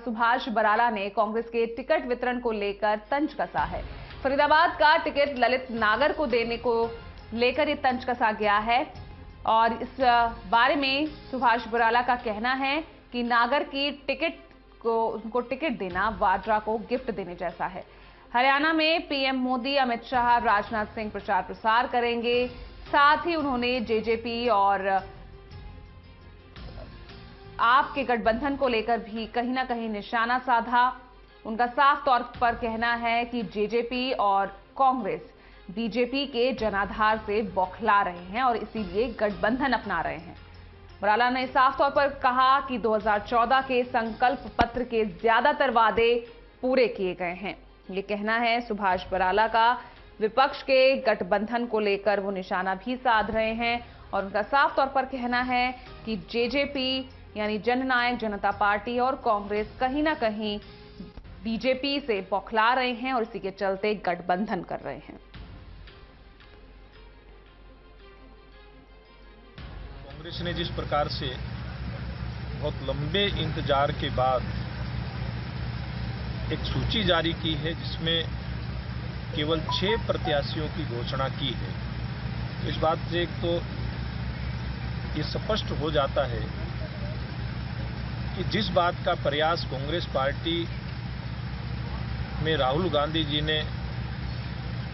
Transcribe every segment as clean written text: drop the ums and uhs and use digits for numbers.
सुभाष बराला ने कांग्रेस के टिकट वितरण को लेकर तंज कसा है। फरीदाबाद का टिकट ललित नागर को देने को लेकर ये तंज कसा गया है और इस बारे में सुभाष बराला का कहना है कि नागर की उनको टिकट देना वाड्रा को गिफ्ट देने जैसा है। हरियाणा में पीएम मोदी, अमित शाह, राजनाथ सिंह प्रचार प्रसार करेंगे। साथ ही उन्होंने जेजेपी और आपके गठबंधन को लेकर भी कहीं ना कहीं निशाना साधा। उनका साफ तौर पर कहना है कि जेजेपी और कांग्रेस बीजेपी के जनाधार से बौखला रहे हैं और इसीलिए गठबंधन अपना रहे हैं। बराला ने साफ तौर पर कहा कि 2014 के संकल्प पत्र के ज्यादातर वादे पूरे किए गए हैं। ये कहना है सुभाष बराला का। विपक्ष के गठबंधन को लेकर वो निशाना भी साध रहे हैं और उनका साफ तौर पर कहना है कि जेजेपी यानी जननायक जनता पार्टी और कांग्रेस कहीं ना कहीं बीजेपी से बौखला रहे हैं और इसी के चलते गठबंधन कर रहे हैं। कांग्रेस ने जिस प्रकार से बहुत लंबे इंतजार के बाद एक सूची जारी की है जिसमें केवल 6 प्रत्याशियों की घोषणा की है, इस बात से एक तो ये स्पष्ट हो जाता है कि जिस बात का प्रयास कांग्रेस पार्टी में राहुल गांधी जी ने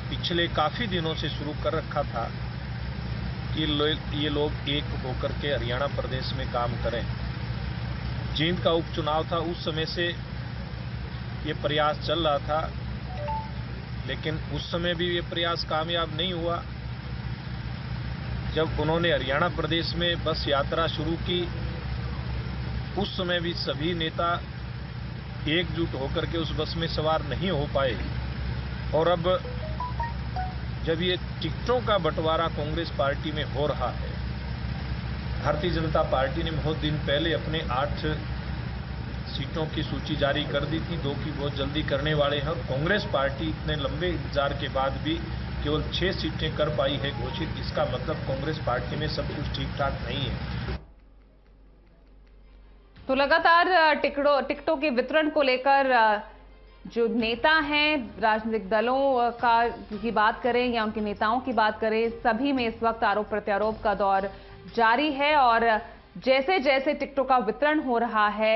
पिछले काफी दिनों से शुरू कर रखा था कि ये लोग एक होकर के हरियाणा प्रदेश में काम करें। जींद का उपचुनाव था, उस समय से ये प्रयास चल रहा था, लेकिन उस समय भी ये प्रयास कामयाब नहीं हुआ। जब उन्होंने हरियाणा प्रदेश में बस यात्रा शुरू की, उस समय भी सभी नेता एकजुट होकर के उस बस में सवार नहीं हो पाए। और अब जब ये टिकटों का बंटवारा कांग्रेस पार्टी में हो रहा है, भारतीय जनता पार्टी ने बहुत दिन पहले अपने 8 सीटों की सूची जारी कर दी थी, 2 की बहुत जल्दी करने वाले हैं और कांग्रेस पार्टी इतने लंबे इंतजार के बाद भी केवल 6 सीटें कर पाई है घोषित। इसका मतलब कांग्रेस पार्टी में सब कुछ ठीक ठाक नहीं है। तो लगातार टिकटों के वितरण को लेकर जो नेता हैं, राजनीतिक दलों की बात करें या उनके नेताओं की बात करें, सभी में इस वक्त आरोप प्रत्यारोप का दौर जारी है और जैसे जैसे टिकटों का वितरण हो रहा है,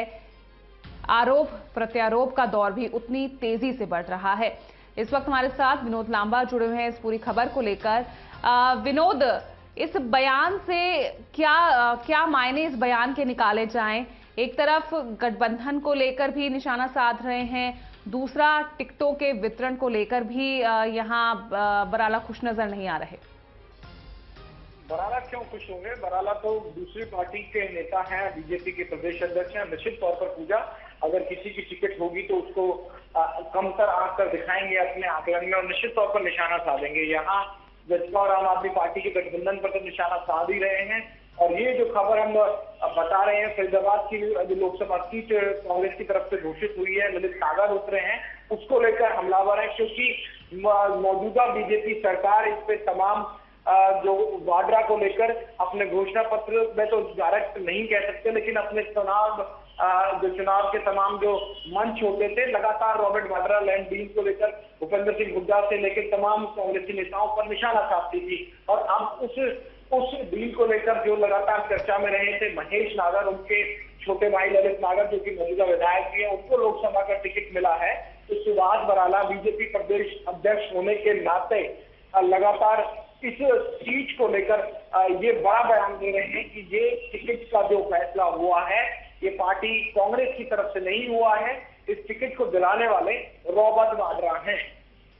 आरोप प्रत्यारोप का दौर भी उतनी तेजी से बढ़ रहा है। इस वक्त हमारे साथ विनोद लांबा जुड़े हुए हैं इस पूरी खबर को लेकर। विनोद, इस बयान से क्या मायने इस बयान के निकाले जाएं? एक तरफ गठबंधन को लेकर भी निशाना साध रहे हैं, दूसरा टिकटों के वितरण को लेकर भी यहां बराला खुश नजर नहीं आ रहे। बराला क्यों खुश होंगे? बराला तो दूसरी पार्टी के नेता हैं, बीजेपी के प्रदेश अध्यक्ष हैं। निश्चित तौर पर पूजा, अगर किसी की टिकट होगी तो उसको कमतर आंक कर दिखाएंगे अपने आकलन में और निश्चित तौर पर निशाना साधेंगे। यहाँ भाजपा और आम आदमी पार्टी के गठबंधन पर तो निशाना साध ही रहे हैं। और ये जो खबर हम बता रहे हैं, फरीदाबाद की जो लोकसभा सीट कांग्रेस की तरफ से घोषित हुई है, ललित नागर उतरे हैं, उसको लेकर हमलावर है, क्योंकि मौजूदा बीजेपी सरकार इस पे तमाम जो वाड्रा को लेकर अपने घोषणा पत्र में तो डायरेक्ट नहीं कह सकते, लेकिन अपने चुनाव के तमाम जो मंच होते थे, लगातार रॉबर्ट वाड्रा लैंड डील को लेकर भूपेंद्र सिंह हुड्डा से लेकर तमाम कांग्रेसी नेताओं पर निशाना साधती थी। और अब उस डील को लेकर जो लगातार चर्चा में रहे थे महेश नागर, उनके छोटे भाई ललित नागर जो कि मौजूदा विधायक भी हैं, उनको लोकसभा का टिकट मिला है। तो सुभाष बराला बीजेपी प्रदेश अध्यक्ष होने के नाते लगातार इस सीट को लेकर ये बड़ा बयान दे रहे हैं कि ये टिकट का जो फैसला हुआ है, ये पार्टी कांग्रेस की तरफ से नहीं हुआ है, इस टिकट को दिलाने वाले रॉबर्ट वाड्रा हैं।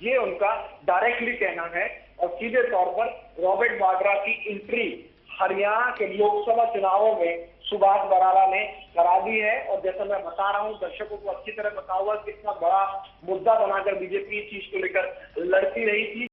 ये उनका डायरेक्टली कहना है और सीधे तौर पर रॉबर्ट वाड्रा की एंट्री हरियाणा के लोकसभा चुनावों में सुभाष बराला ने करा दी है। और जैसा मैं बता रहा हूं, दर्शकों को अच्छी तरह पता हुआ कितना बड़ा मुद्दा बनाकर बीजेपी इस चीज को लेकर लड़ती रही थी।